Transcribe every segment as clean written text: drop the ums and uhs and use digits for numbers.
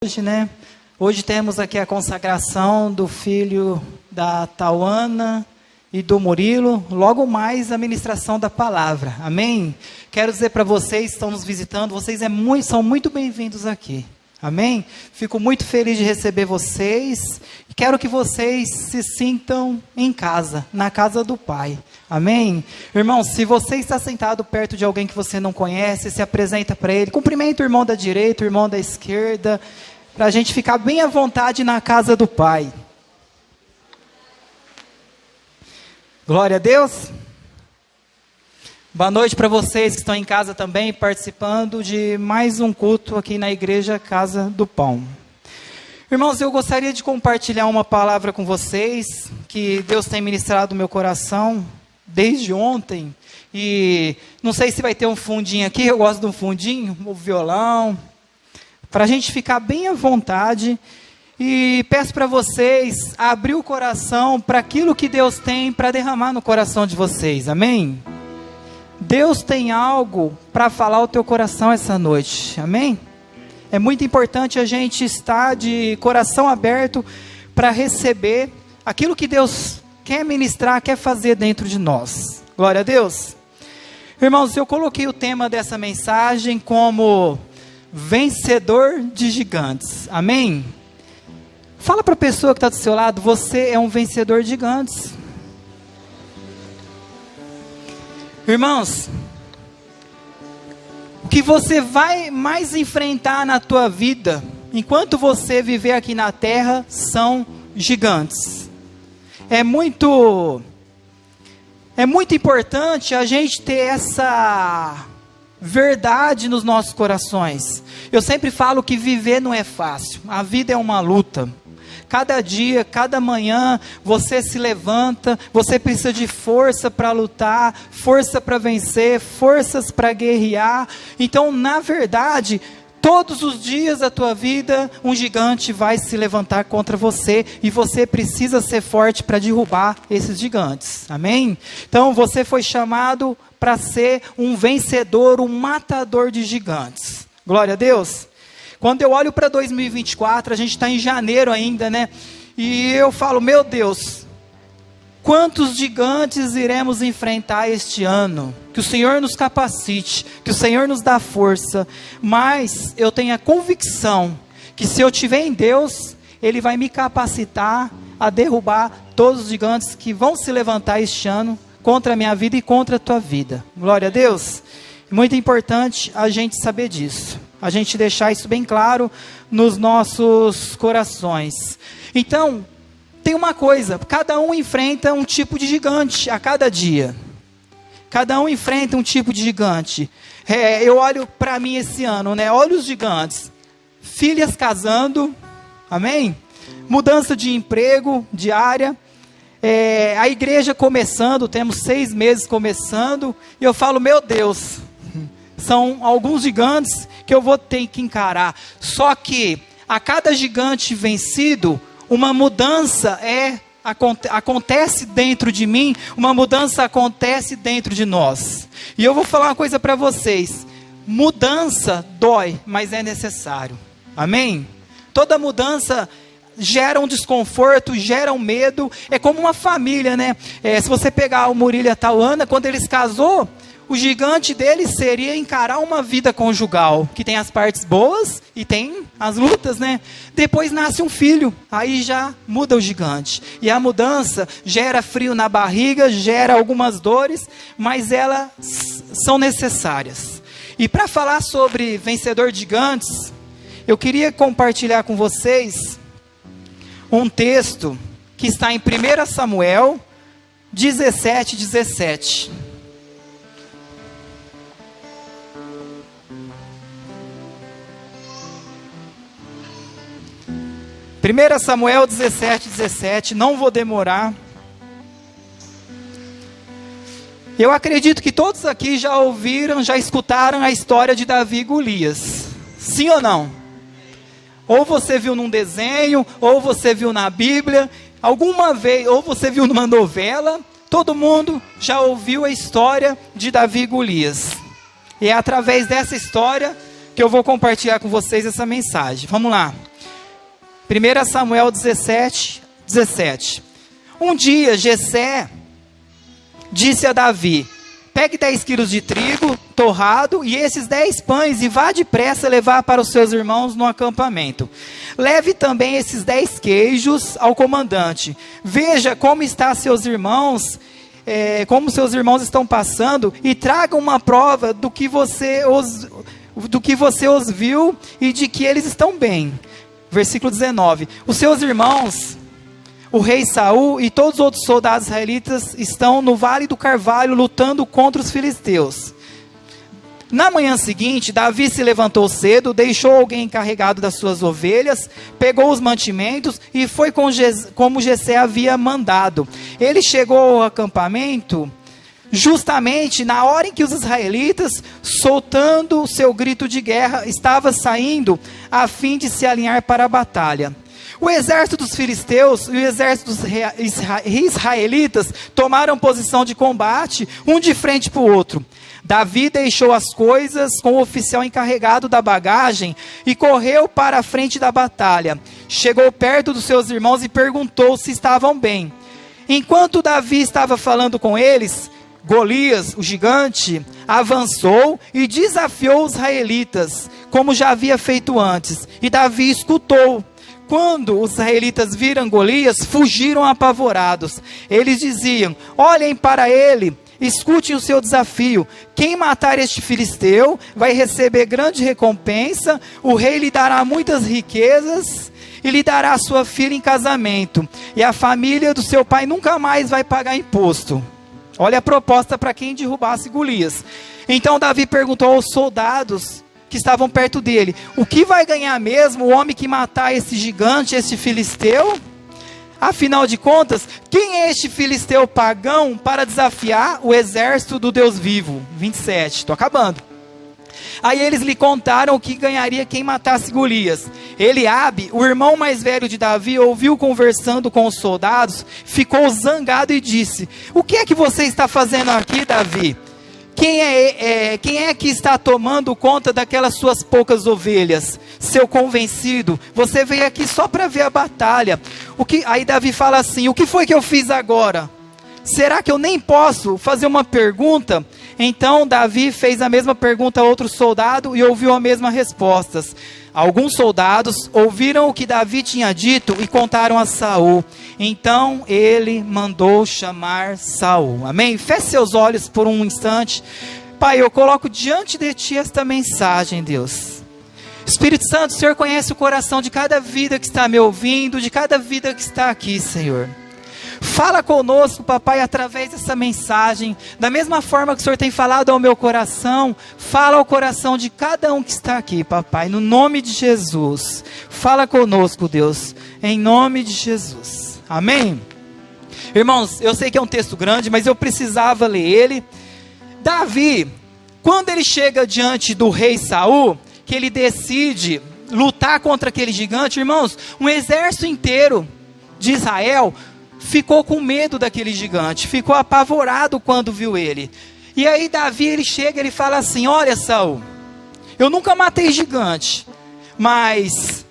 Hoje, né? Hoje temos aqui a consagração do filho da Tauana e do Murilo, logo mais a ministração da palavra, amém? Quero dizer para vocês que estão nos visitando, vocês são muito bem-vindos aqui, amém? Fico muito feliz de receber vocês e quero que vocês se sintam em casa, na casa do Pai, amém? Irmão, se você está sentado perto de alguém que você não conhece, se apresenta para ele, cumprimenta o irmão da direita, o irmão da esquerda, para a gente ficar bem à vontade na casa do Pai. Glória a Deus. Boa noite para vocês que estão em casa também, participando de mais um culto aqui na Igreja Casa do Pão. Irmãos, eu gostaria de compartilhar uma palavra com vocês, que Deus tem ministrado no meu coração desde ontem. E não sei se vai ter um fundinho aqui, eu gosto de um fundinho, um violão, para a gente ficar bem à vontade. E peço para vocês abrir o coração para aquilo que Deus tem para derramar no coração de vocês, amém? Deus tem algo para falar ao teu coração essa noite, amém? É muito importante a gente estar de coração aberto para receber aquilo que Deus quer ministrar, quer fazer dentro de nós. Glória a Deus. Irmãos, eu coloquei o tema dessa mensagem como vencedor de gigantes, amém? Fala para a pessoa que está do seu lado, você é um vencedor de gigantes. Irmãos, o que você vai mais enfrentar na tua vida, enquanto você viver aqui na terra, são gigantes. É muito importante a gente ter essa verdade nos nossos corações. Eu sempre falo que viver não é fácil, a vida é uma luta. Cada dia, cada manhã, você se levanta, você precisa de força para lutar, força para vencer, forças para guerrear. Então, na verdade, todos os dias da tua vida, um gigante vai se levantar contra você e você precisa ser forte para derrubar esses gigantes, amém? Então, você foi chamado para ser um vencedor, um matador de gigantes. Glória a Deus. Quando eu olho para 2024, a gente está em janeiro ainda, né? E eu falo, meu Deus, quantos gigantes iremos enfrentar este ano? Que o Senhor nos capacite, que o Senhor nos dá força. Mas eu tenho a convicção que se eu estiver em Deus, Ele vai me capacitar a derrubar todos os gigantes que vão se levantar este ano contra a minha vida e contra a tua vida. Glória a Deus. Muito importante a gente saber disso. A gente deixar isso bem claro nos nossos corações. Então, tem uma coisa, cada um enfrenta um tipo de gigante a cada dia. Cada um enfrenta um tipo de gigante. Eu olho para mim esse ano, né? Olha os gigantes. Filhas casando, amém? Mudança de emprego, de área. A igreja começando, temos 6 meses começando. E eu falo, meu Deus, são alguns gigantes que eu vou ter que encarar. Só que a cada gigante vencido, uma mudança acontece dentro de mim, uma mudança acontece dentro de nós. E eu vou falar uma coisa para vocês. Mudança dói, mas é necessário. Amém? Toda mudança gera um desconforto, gera um medo. É como uma família, né? Se você pegar o Murilo e a Tauana, quando eles casou, o gigante deles seria encarar uma vida conjugal, que tem as partes boas e tem as lutas, né? Depois nasce um filho, aí já muda o gigante. E a mudança gera frio na barriga, gera algumas dores, mas elas são necessárias. E para falar sobre vencedor de gigantes, eu queria compartilhar com vocês um texto que está em 1 Samuel 17:17. 1 Samuel 17:17, não vou demorar. Eu acredito que todos aqui já ouviram, já escutaram a história de Davi e Golias. Sim ou não? Ou você viu num desenho, ou você viu na Bíblia, alguma vez, ou você viu numa novela. Todo mundo já ouviu a história de Davi e Golias. E é através dessa história que eu vou compartilhar com vocês essa mensagem. Vamos lá. 1 Samuel 17. Um dia, Jessé disse a Davi: pegue 10 quilos de trigo torrado e esses 10 pães e vá depressa levar para os seus irmãos no acampamento. Leve também esses 10 queijos ao comandante. Veja como está seus irmãos, como seus irmãos estão passando, e traga uma prova do que você os viu e de que eles estão bem. Versículo 19. Os seus irmãos, o rei Saul e todos os outros soldados israelitas estão no Vale do Carvalho lutando contra os filisteus. Na manhã seguinte, Davi se levantou cedo, deixou alguém encarregado das suas ovelhas, pegou os mantimentos e foi como Jessé havia mandado. Ele chegou ao acampamento justamente na hora em que os israelitas, soltando o seu grito de guerra, estavam saindo a fim de se alinhar para a batalha. O exército dos filisteus e o exército dos israelitas tomaram posição de combate, um de frente para o outro. Davi deixou as coisas com o oficial encarregado da bagagem e correu para a frente da batalha. Chegou perto dos seus irmãos e perguntou se estavam bem. Enquanto Davi estava falando com eles, Golias, o gigante, avançou e desafiou os israelitas, como já havia feito antes. E Davi escutou. Quando os israelitas viram Golias, fugiram apavorados. Eles diziam: olhem para ele, escutem o seu desafio. Quem matar este filisteu vai receber grande recompensa, o rei lhe dará muitas riquezas e lhe dará sua filha em casamento. E a família do seu pai nunca mais vai pagar imposto. Olha a proposta para quem derrubasse Golias. Então Davi perguntou aos soldados que estavam perto dele: o que vai ganhar mesmo o homem que matar esse gigante, esse filisteu? Afinal de contas, quem é este filisteu pagão para desafiar o exército do Deus vivo? 27, estou acabando. Aí eles lhe contaram o que ganharia quem matasse Golias. Eliabe, o irmão mais velho de Davi, ouviu conversando com os soldados, ficou zangado e disse: o que é que você está fazendo aqui, Davi? Quem é que está tomando conta daquelas suas poucas ovelhas? Seu convencido, você veio aqui só para ver a batalha. Aí Davi fala assim: o que foi que eu fiz agora? Será que eu nem posso fazer uma pergunta? Então Davi fez a mesma pergunta a outro soldado e ouviu a mesma resposta. Alguns soldados ouviram o que Davi tinha dito e contaram a Saul. Então ele mandou chamar Saul. Amém? Feche seus olhos por um instante. Pai, eu coloco diante de Ti esta mensagem, Deus. Espírito Santo, o Senhor conhece o coração de cada vida que está me ouvindo, de cada vida que está aqui, Senhor. Fala conosco, papai, através dessa mensagem. Da mesma forma que o Senhor tem falado ao meu coração, fala ao coração de cada um que está aqui, papai, no nome de Jesus. Fala conosco, Deus, em nome de Jesus. Amém? Irmãos, eu sei que é um texto grande, mas eu precisava ler ele. Davi, quando ele chega diante do rei Saul, que ele decide lutar contra aquele gigante, irmãos, um exército inteiro de Israel ficou com medo daquele gigante, ficou apavorado quando viu ele. E aí Davi, ele chega, ele fala assim: olha, Saul, eu nunca matei gigante, mas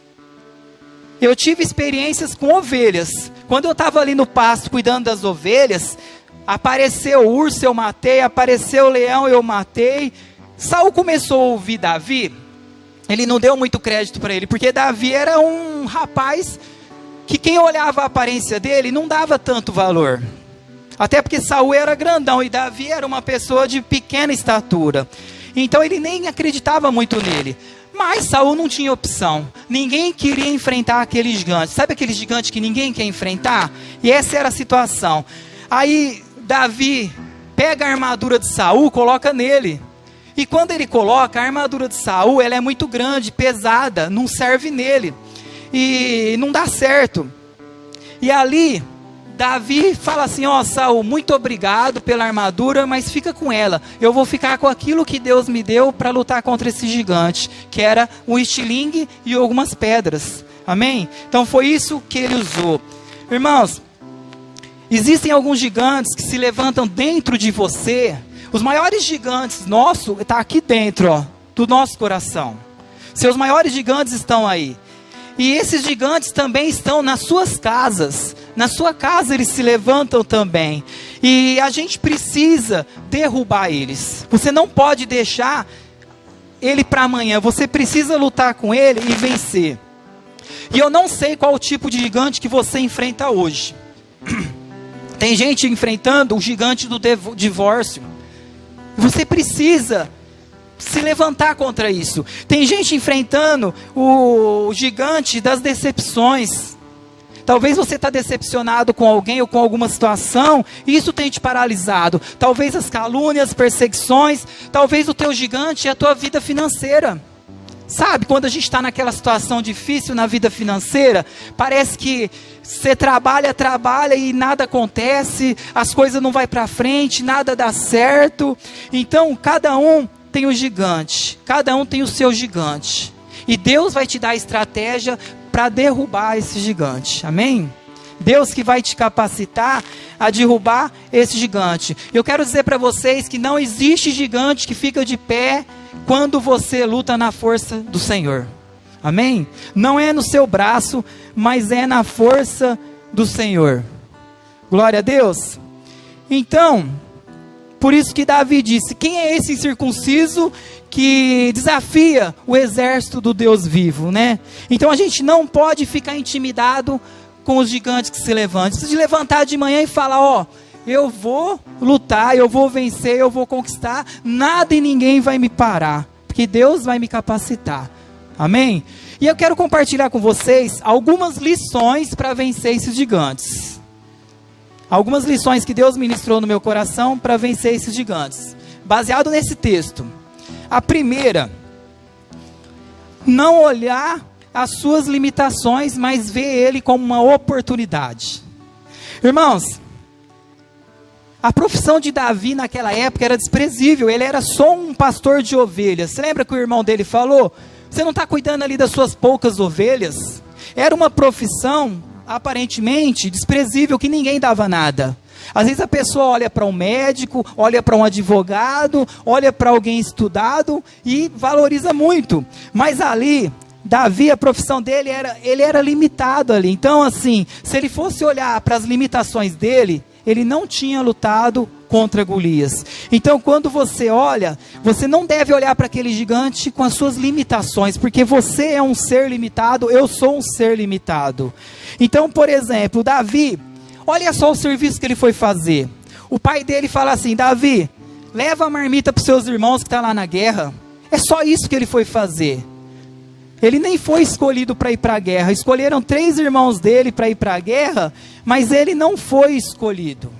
eu tive experiências com ovelhas. Quando eu estava ali no pasto cuidando das ovelhas, apareceu o urso, eu matei, apareceu o leão, eu matei. Saul começou a ouvir Davi, ele não deu muito crédito para ele, porque Davi era um rapaz que quem olhava a aparência dele não dava tanto valor. Até porque Saul era grandão e Davi era uma pessoa de pequena estatura. Então ele nem acreditava muito nele. Mas Saul não tinha opção. Ninguém queria enfrentar aquele gigante. Sabe aquele gigante que ninguém quer enfrentar? E essa era a situação. Aí Davi pega a armadura de Saul, coloca nele. E quando ele coloca, a armadura de Saul, ela é muito grande, pesada, não serve nele. E não dá certo. E ali Davi fala assim: ó, Saul, muito obrigado pela armadura, mas fica com ela. Eu vou ficar com aquilo que Deus me deu para lutar contra esse gigante, que era um estilingue e algumas pedras. Amém? Então foi isso que ele usou. Irmãos, existem alguns gigantes que se levantam dentro de você. Os maiores gigantes nossos estão aqui dentro, ó, do nosso coração. Seus maiores gigantes estão aí. E esses gigantes também estão nas suas casas. Na sua casa eles se levantam também. E a gente precisa derrubar eles. Você não pode deixar ele para amanhã. Você precisa lutar com ele e vencer. E eu não sei qual o tipo de gigante que você enfrenta hoje. Tem gente enfrentando o gigante do divórcio. Você precisa se levantar contra isso. Tem gente enfrentando o gigante das decepções. Talvez você está decepcionado com alguém ou com alguma situação, e isso tem te paralisado. Talvez as calúnias, perseguições, talvez o teu gigante é a tua vida financeira. Sabe, quando a gente está naquela situação difícil na vida financeira, parece que você trabalha e nada acontece, as coisas não vão para frente, nada dá certo. Então, cada um tem o gigante, cada um tem o seu gigante. E Deus vai te dar a estratégia para derrubar esse gigante, amém? Deus que vai te capacitar a derrubar esse gigante. Eu quero dizer para vocês que não existe gigante que fica de pé quando você luta na força do Senhor, amém? Não é no seu braço, mas é na força do Senhor. Glória a Deus. Então, por isso que Davi disse: quem é esse incircunciso que desafia o exército do Deus vivo, né? Então a gente não pode ficar intimidado com os gigantes que se levantam. Precisa de levantar de manhã e falar: ó, eu vou lutar, eu vou vencer, eu vou conquistar, nada e ninguém vai me parar, porque Deus vai me capacitar, amém? E eu quero compartilhar com vocês algumas lições para vencer esses gigantes. Algumas lições que Deus ministrou no meu coração para vencer esses gigantes, baseado nesse texto. A primeira, não olhar as suas limitações, mas ver ele como uma oportunidade. Irmãos, a profissão de Davi naquela época era desprezível, ele era só um pastor de ovelhas. Você lembra que o irmão dele falou? Você não está cuidando ali das suas poucas ovelhas? Era uma profissão aparentemente desprezível, que ninguém dava nada. Às vezes a pessoa olha para um médico, olha para um advogado, olha para alguém estudado e valoriza muito. Mas ali, Davi, a profissão dele ele era limitado ali. Então assim, se ele fosse olhar para as limitações dele, ele não tinha lutado contra Golias. Então quando você olha, você não deve olhar para aquele gigante com as suas limitações, porque você é um ser limitado, eu sou um ser limitado. Então, por exemplo, Davi, olha só o serviço que ele foi fazer. O pai dele fala assim: Davi, leva a marmita para os seus irmãos que estão lá na guerra. É só isso que ele foi fazer. Ele nem foi escolhido para ir para a guerra. Escolheram 3 irmãos dele para ir para a guerra, mas ele não foi escolhido.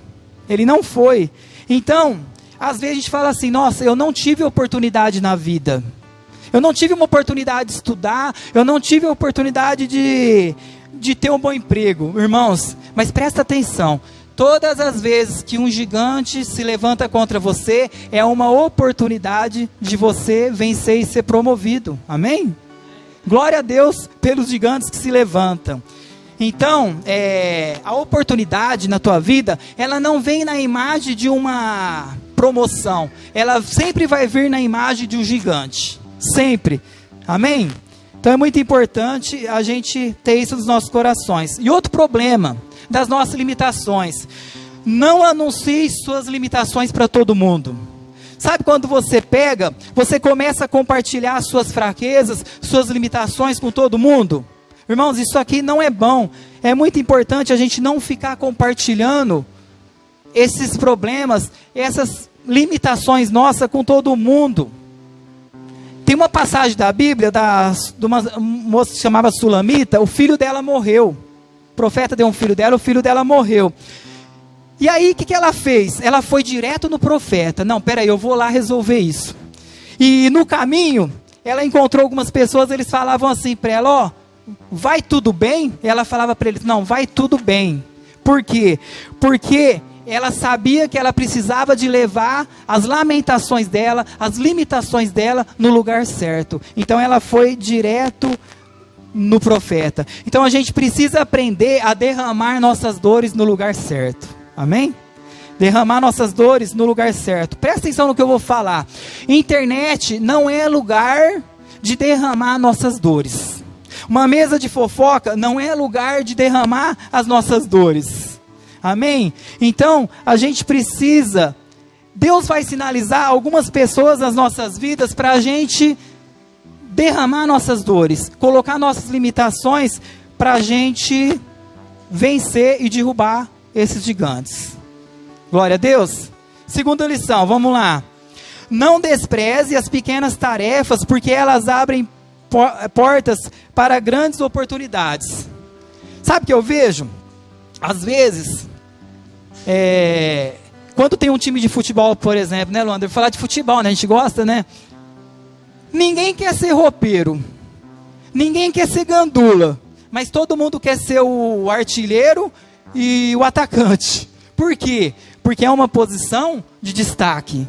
Ele não foi. Então, às vezes a gente fala assim: nossa, eu não tive oportunidade na vida. Eu não tive uma oportunidade de estudar. Eu não tive a oportunidade de ter um bom emprego. Irmãos, mas presta atenção. Todas as vezes que um gigante se levanta contra você, é uma oportunidade de você vencer e ser promovido. Amém? Glória a Deus pelos gigantes que se levantam. Então, a oportunidade na tua vida, ela não vem na imagem de uma promoção. Ela sempre vai vir na imagem de um gigante. Sempre. Amém? Então é muito importante a gente ter isso nos nossos corações. E outro problema das nossas limitações: não anuncie suas limitações para todo mundo. Sabe quando você começa a compartilhar suas fraquezas, suas limitações com todo mundo? Irmãos, isso aqui não é bom. É muito importante a gente não ficar compartilhando esses problemas, essas limitações nossas com todo mundo. Tem uma passagem da Bíblia, de uma moça que se chamava Sulamita. O filho dela morreu. O profeta deu um filho dela, o filho dela morreu. E aí, o que ela fez? Ela foi direto no profeta. Não, peraí, eu vou lá resolver isso. E no caminho, ela encontrou algumas pessoas, eles falavam assim para ela: ó, vai tudo bem? Ela falava para eles: não, vai tudo bem. Por quê? Porque ela sabia que ela precisava de levar as lamentações dela, as limitações dela no lugar certo. Então ela foi direto no profeta. Então a gente precisa aprender a derramar nossas dores no lugar certo. Amém? Derramar nossas dores no lugar certo. Presta atenção no que eu vou falar. Internet não é lugar de derramar nossas dores. Uma mesa de fofoca não é lugar de derramar as nossas dores. Amém? Então, a gente precisa... Deus vai sinalizar algumas pessoas nas nossas vidas para a gente derramar nossas dores, colocar nossas limitações para a gente vencer e derrubar esses gigantes. Glória a Deus. Segunda lição, vamos lá. Não despreze as pequenas tarefas, porque elas abrem portas para grandes oportunidades. Sabe o que eu vejo? Às vezes, quando tem um time de futebol, por exemplo, né, Luandro? Falar de futebol, né? A gente gosta, né? Ninguém quer ser roupeiro. Ninguém quer ser gandula. Mas todo mundo quer ser o artilheiro e o atacante. Por quê? Porque é uma posição de destaque.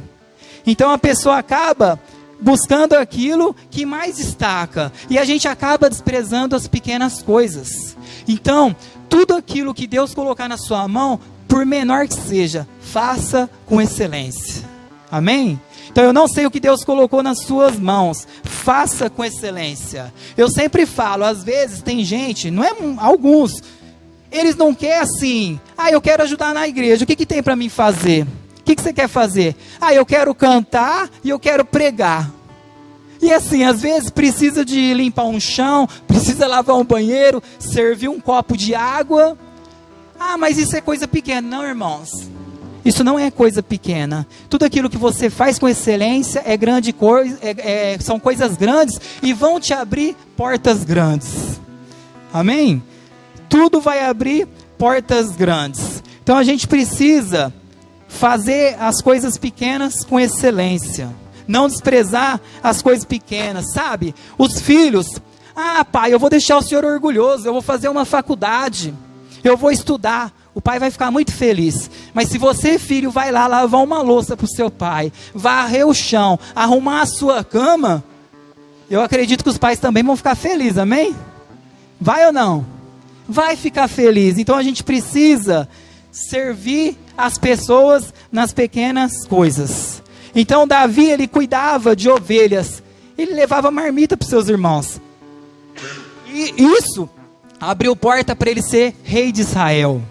Então a pessoa acaba buscando aquilo que mais destaca. E a gente acaba desprezando as pequenas coisas. Então, tudo aquilo que Deus colocar na sua mão, por menor que seja, faça com excelência. Amém? Então eu não sei o que Deus colocou nas suas mãos, faça com excelência. Eu sempre falo, às vezes tem gente, não é alguns, eles não querem assim, eu quero ajudar na igreja, o que tem para mim fazer? O que você quer fazer? Eu quero cantar e eu quero pregar. E assim, às vezes precisa de limpar um chão, precisa lavar um banheiro, servir um copo de água. Mas isso é coisa pequena. Não, irmãos. Isso não é coisa pequena. Tudo aquilo que você faz com excelência é grande coisa, são coisas grandes e vão te abrir portas grandes. Amém? Tudo vai abrir portas grandes. Então a gente precisa fazer as coisas pequenas com excelência. Não desprezar as coisas pequenas, sabe? Os filhos, pai, eu vou deixar o senhor orgulhoso, eu vou fazer uma faculdade, eu vou estudar. O pai vai ficar muito feliz. Mas se você, filho, vai lá lavar uma louça para o seu pai, varrer o chão, arrumar a sua cama, eu acredito que os pais também vão ficar felizes, amém? Vai ou não? Vai ficar feliz. Então a gente precisa servir as pessoas nas pequenas coisas. Então Davi, ele cuidava de ovelhas, ele levava marmita para os seus irmãos. E isso abriu porta para ele ser rei de Israel.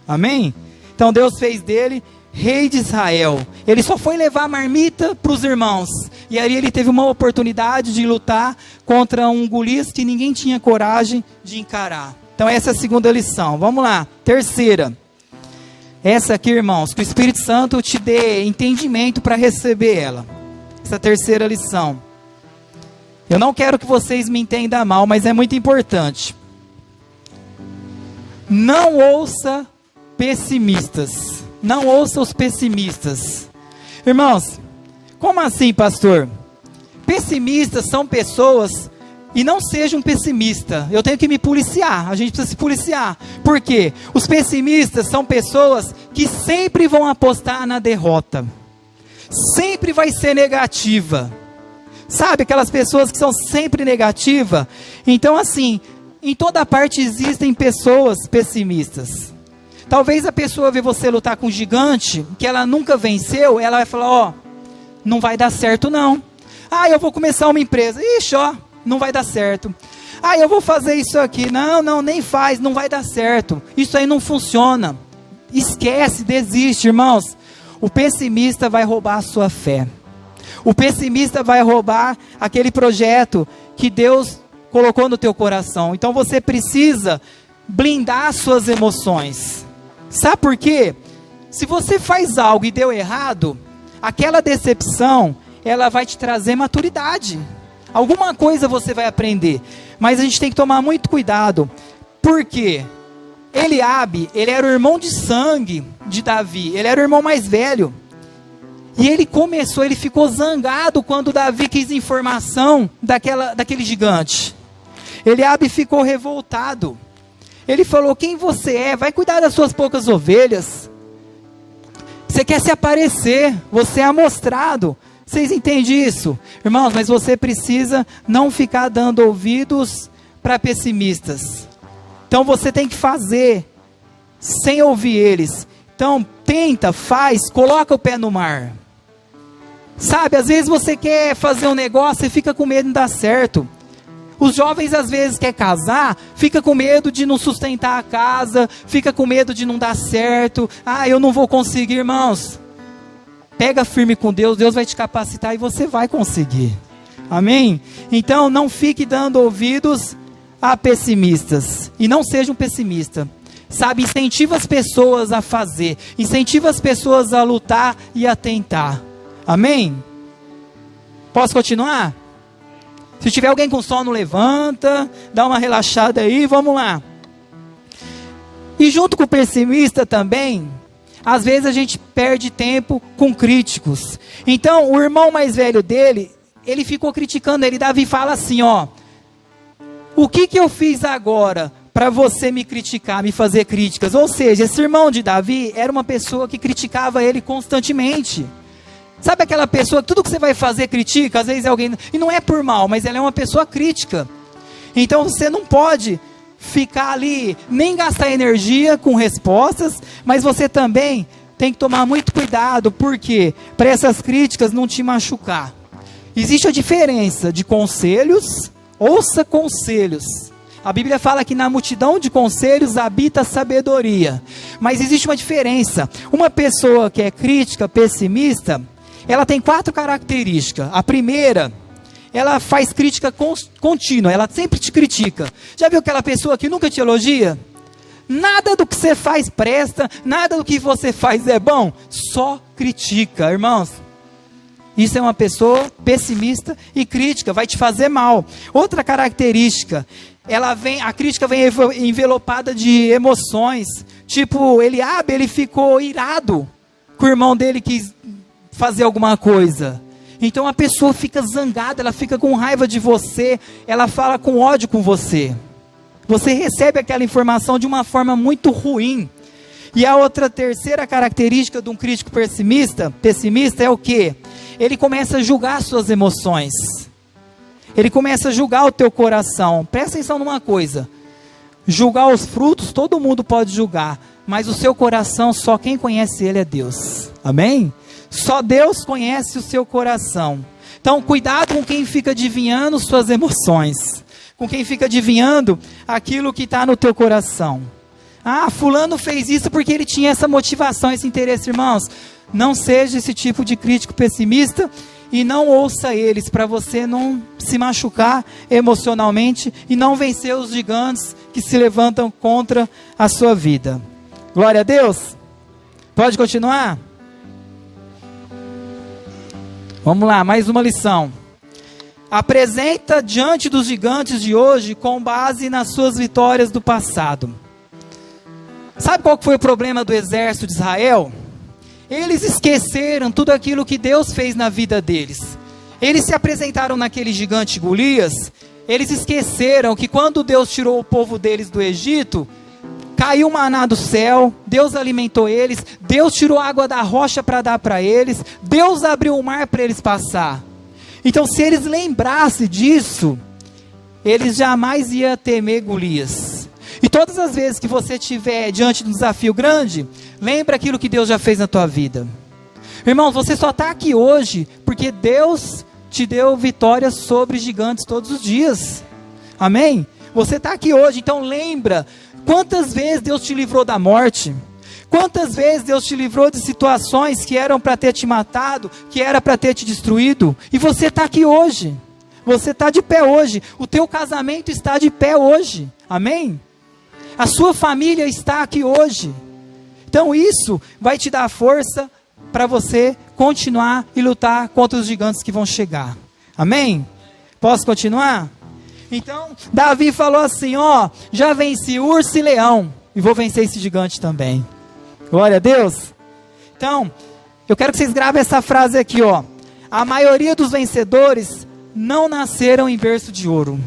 Amém? Então Deus fez dele rei de Israel. Ele só foi levar marmita para os irmãos. E aí ele teve uma oportunidade de lutar contra um Golias que ninguém tinha coragem de encarar. Então essa é a segunda lição. Vamos lá. Terceira. Essa aqui, irmãos, que o Espírito Santo te dê entendimento para receber ela. Essa terceira lição. Eu não quero que vocês me entendam mal, mas é muito importante. Não ouça pessimistas. Não ouça os pessimistas. Irmãos, como assim, pastor? Pessimistas são pessoas... E não seja um pessimista. Eu tenho que me policiar. A gente precisa se policiar. Por quê? Os pessimistas são pessoas que sempre vão apostar na derrota. Sempre vai ser negativa. Sabe, aquelas pessoas que são sempre negativas? Então assim, em toda parte existem pessoas pessimistas. Talvez a pessoa vê você lutar com um gigante, que ela nunca venceu, ela vai falar, não vai dar certo não. Eu vou começar uma empresa. Ixi, não vai dar certo. Eu vou fazer isso aqui. Não, nem faz, não vai dar certo. Isso aí não funciona. Esquece, desiste, irmãos. O pessimista vai roubar a sua fé. O pessimista vai roubar aquele projeto que Deus colocou no teu coração. Então você precisa blindar suas emoções. Sabe por quê? Se você faz algo e deu errado, aquela decepção, ela vai te trazer maturidade. Alguma coisa você vai aprender. Mas a gente tem que tomar muito cuidado. Por quê? Eliabe, ele era o irmão de sangue de Davi. Ele era o irmão mais velho. E ele ficou zangado quando Davi quis informação daquele gigante. Eliabe ficou revoltado. Ele falou, quem você é? Vai cuidar das suas poucas ovelhas. Você quer se aparecer, você é amostrado. Vocês entendem isso? Irmãos, mas você precisa não ficar dando ouvidos para pessimistas. Então você tem que fazer sem ouvir eles. Então tenta, faz, coloca o pé no mar. Sabe, às vezes você quer fazer um negócio e fica com medo de não dar certo. Os jovens às vezes querem casar, fica com medo de não sustentar a casa, fica com medo de não dar certo. Ah, eu não vou conseguir, irmãos. Pega firme com Deus, Deus vai te capacitar e você vai conseguir. Amém? Então não fique dando ouvidos a pessimistas. E não seja um pessimista. Sabe, incentiva as pessoas a fazer. Incentiva as pessoas a lutar e a tentar. Amém? Posso continuar? Se tiver alguém com sono, levanta, dá uma relaxada aí, vamos lá. E junto com o pessimista também, às vezes a gente perde tempo com críticos. Então, o irmão mais velho dele, ele ficou criticando ele. Davi fala assim, ó: o que eu fiz agora para você me criticar, me fazer críticas? Ou seja, esse irmão de Davi era uma pessoa que criticava ele constantemente. Sabe aquela pessoa que tudo que você vai fazer critica? Às vezes alguém, e não é por mal, mas ela é uma pessoa crítica. Então você não pode ficar ali, nem gastar energia com respostas, mas você também tem que tomar muito cuidado, porque para essas críticas não te machucar. Existe a diferença de conselhos, ouça conselhos. A Bíblia fala que na multidão de conselhos habita a sabedoria. Mas existe uma diferença. Uma pessoa que é crítica, pessimista, ela tem 4 características. A primeira, ela faz crítica contínua, ela sempre te critica. Já viu aquela pessoa que nunca te elogia? Nada do que você faz presta, nada do que você faz é bom, só critica, irmãos. Isso é uma pessoa pessimista e crítica, vai te fazer mal. Outra característica, a crítica vem envelopada de emoções. Tipo, Eliabe, ele ficou irado com o irmão dele quis fazer alguma coisa. Então a pessoa fica zangada, ela fica com raiva de você, ela fala com ódio com você. Você recebe aquela informação de uma forma muito ruim. E a terceira característica de um crítico pessimista é o quê? Ele começa a julgar suas emoções. Ele começa a julgar o teu coração. Presta atenção numa coisa. Julgar os frutos, todo mundo pode julgar. Mas o seu coração, só quem conhece ele é Deus. Amém? Só Deus conhece o seu coração. Então, cuidado com quem fica adivinhando suas emoções. Com quem fica adivinhando aquilo que está no teu coração. Ah, fulano fez isso porque ele tinha essa motivação, esse interesse. Irmãos, não seja esse tipo de crítico pessimista e não ouça eles, para você não se machucar emocionalmente e não vencer os gigantes que se levantam contra a sua vida. Glória a Deus. Pode continuar? Vamos lá, mais uma lição. Apresenta diante dos gigantes de hoje com base nas suas vitórias do passado. Sabe qual foi o problema do exército de Israel? Eles esqueceram tudo aquilo que Deus fez na vida deles. Eles se apresentaram naquele gigante Golias, eles esqueceram que quando Deus tirou o povo deles do Egito, caiu maná do céu, Deus alimentou eles, Deus tirou água da rocha para dar para eles, Deus abriu o mar para eles passar. Então, se eles lembrassem disso, eles jamais iam temer Golias. E todas as vezes que você estiver diante de um desafio grande, lembra aquilo que Deus já fez na tua vida. Irmãos, você só está aqui hoje porque Deus te deu vitórias sobre gigantes todos os dias. Amém? Você está aqui hoje, então lembra quantas vezes Deus te livrou da morte. Quantas vezes Deus te livrou de situações que eram para ter te matado, que era para ter te destruído, e você está aqui hoje. Você está de pé hoje. O teu casamento está de pé hoje. Amém? A sua família está aqui hoje. Então isso vai te dar força para você continuar e lutar contra os gigantes que vão chegar. Amém? Posso continuar? Então, Davi falou assim, ó, já venci urso e leão, e vou vencer esse gigante também. Glória a Deus. Então, eu quero que vocês gravem essa frase aqui, ó. A maioria dos vencedores não nasceram em berço de ouro.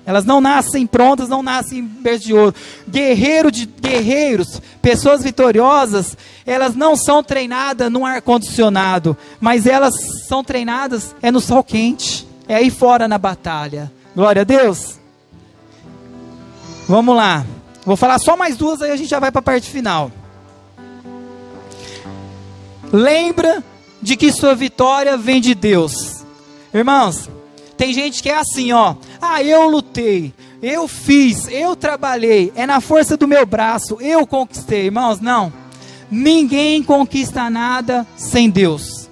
Elas não nascem prontas, não nascem em berço de ouro. Guerreiros, pessoas vitoriosas, elas não são treinadas num ar-condicionado, mas elas são treinadas no sol quente, aí fora na batalha. Glória a Deus. Vamos lá. Vou falar só mais 2, aí a gente já vai para a parte final. Lembra de que sua vitória vem de Deus. Irmãos, tem gente que é assim, ó. Ah, eu lutei, eu fiz, eu trabalhei, é na força do meu braço, eu conquistei. Irmãos, não. Ninguém conquista nada sem Deus.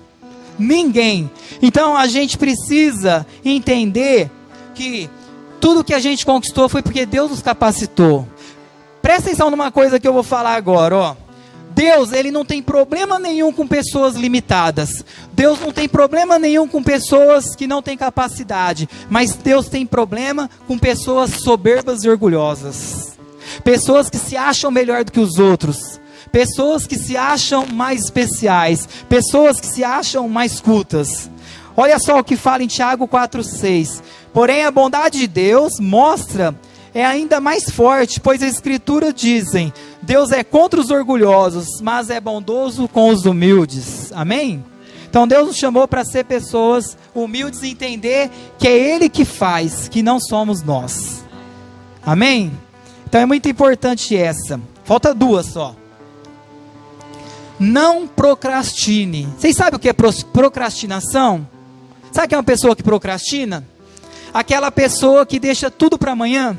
Ninguém. Então a gente precisa entender que tudo que a gente conquistou foi porque Deus nos capacitou. Presta atenção numa coisa que eu vou falar agora, ó. Deus, ele não tem problema nenhum com pessoas limitadas. Deus não tem problema nenhum com pessoas que não têm capacidade. Mas Deus tem problema com pessoas soberbas e orgulhosas. Pessoas que se acham melhor do que os outros. Pessoas que se acham mais especiais. Pessoas que se acham mais cultas. Olha só o que fala em Tiago 4,6. Porém a bondade de Deus mostra... é ainda mais forte, pois a Escritura dizem, Deus é contra os orgulhosos, mas é bondoso com os humildes. Amém? Então Deus nos chamou para ser pessoas humildes e entender que é Ele que faz, que não somos nós. Amém? Então é muito importante essa. Falta duas só. Não procrastine. Vocês sabem o que é procrastinação? Sabe o que é uma pessoa que procrastina? Aquela pessoa que deixa tudo para amanhã.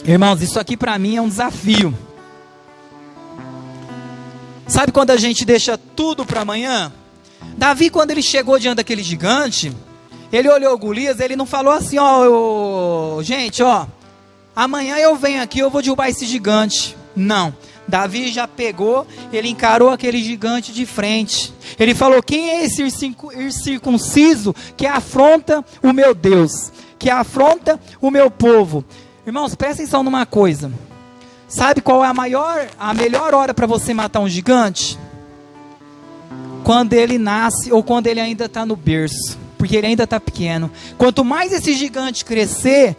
Irmãos, isso aqui para mim é um desafio. Sabe quando a gente deixa tudo para amanhã? Davi, quando ele chegou diante daquele gigante, ele olhou Golias, ele não falou assim, gente, amanhã eu venho aqui, eu vou derrubar esse gigante. Não, Davi já pegou, ele encarou aquele gigante de frente. Ele falou, quem é esse incircunciso que afronta o meu Deus, que afronta o meu povo? Irmãos, presta atenção numa coisa. Sabe qual é a melhor hora para você matar um gigante? Quando ele nasce ou quando ele ainda está no berço. Porque ele ainda está pequeno. Quanto mais esse gigante crescer,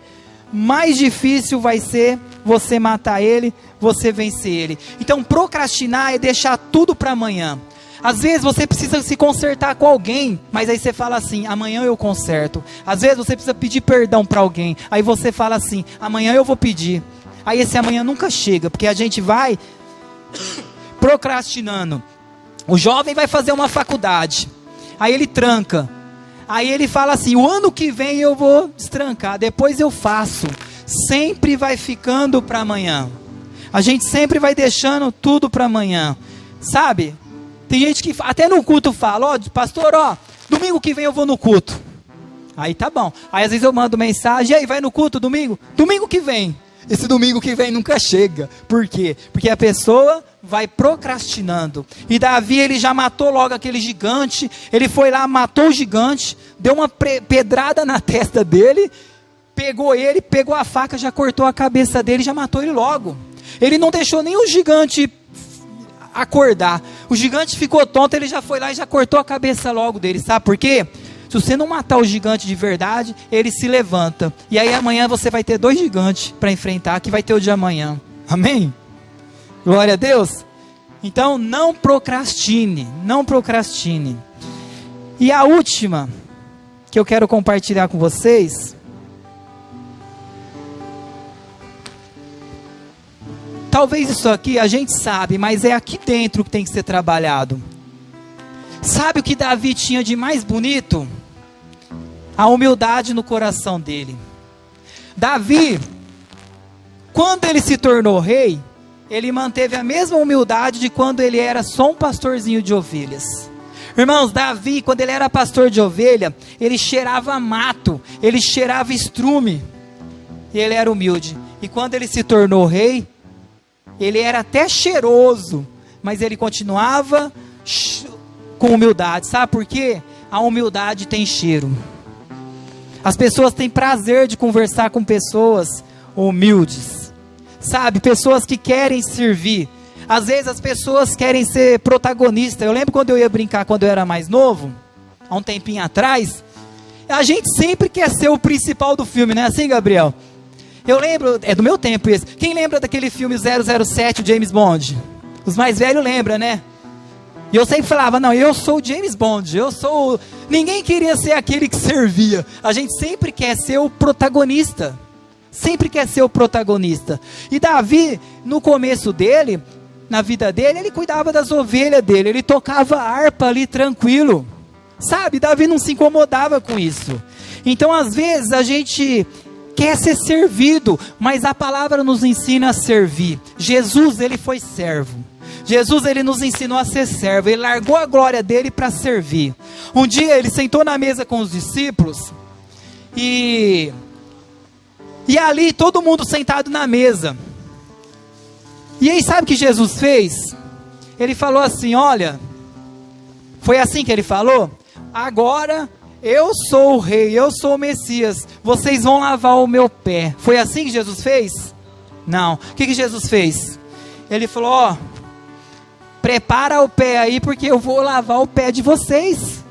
mais difícil vai ser você matar ele, você vencer ele. Então procrastinar é deixar tudo para amanhã. Às vezes você precisa se consertar com alguém, mas aí você fala assim, amanhã eu conserto. Às vezes você precisa pedir perdão para alguém, aí você fala assim, amanhã eu vou pedir. Aí esse amanhã nunca chega, porque a gente vai procrastinando. O jovem vai fazer uma faculdade, aí ele tranca. Aí ele fala assim, o ano que vem eu vou destrancar, depois eu faço. Sempre vai ficando para amanhã. A gente sempre vai deixando tudo para amanhã, sabe? Tem gente que até no culto fala, pastor, domingo que vem eu vou no culto. Aí tá bom. Aí às vezes eu mando mensagem, e aí vai no culto domingo? Domingo que vem. Esse domingo que vem nunca chega. Por quê? Porque a pessoa vai procrastinando. E Davi, ele já matou logo aquele gigante. Ele foi lá, matou o gigante, deu uma pedrada na testa dele, pegou a faca, já cortou a cabeça dele, já matou ele logo. Ele não deixou nem o gigante acordar. O gigante ficou tonto, ele já foi lá e já cortou a cabeça logo dele. Sabe por quê? Se você não matar o gigante de verdade, ele se levanta. E aí amanhã você vai ter 2 gigantes para enfrentar, que vai ter o de amanhã. Amém? Glória a Deus. Então não procrastine, não procrastine. E a última que eu quero compartilhar com vocês, talvez isso aqui a gente sabe, mas é aqui dentro que tem que ser trabalhado. Sabe o que Davi tinha de mais bonito? A humildade no coração dele. Davi, quando ele se tornou rei, ele manteve a mesma humildade de quando ele era só um pastorzinho de ovelhas. Irmãos, Davi, quando ele era pastor de ovelha, ele cheirava mato, ele cheirava estrume, e ele era humilde. E quando ele se tornou rei, ele era até cheiroso, mas ele continuava com humildade. Sabe por quê? A humildade tem cheiro. As pessoas têm prazer de conversar com pessoas humildes. Sabe, pessoas que querem servir. Às vezes as pessoas querem ser protagonistas. Eu lembro quando eu ia brincar quando eu era mais novo, há um tempinho atrás, a gente sempre quer ser o principal do filme, não é assim, Gabriel? Eu lembro, é do meu tempo esse. Quem lembra daquele filme 007, o James Bond? Os mais velhos lembram, né? E eu sempre falava, não, eu sou o James Bond, Ninguém queria ser aquele que servia. A gente sempre quer ser o protagonista. Sempre quer ser o protagonista. E Davi, no começo dele, na vida dele, ele cuidava das ovelhas dele. Ele tocava harpa ali tranquilo. Sabe, Davi não se incomodava com isso. Então, às vezes, a gente quer ser servido, mas a palavra nos ensina a servir. Jesus, ele foi servo. Jesus, ele nos ensinou a ser servo. Ele largou a glória dele para servir. Um dia, ele sentou na mesa com os discípulos e ali, todo mundo sentado na mesa. E aí, sabe o que Jesus fez? Ele falou assim, olha, foi assim que ele falou? Agora eu sou o rei, eu sou o Messias, vocês vão lavar o meu pé. Foi assim que Jesus fez? Não. O que Jesus fez? Ele falou, ó, prepara o pé aí, porque eu vou lavar o pé de vocês.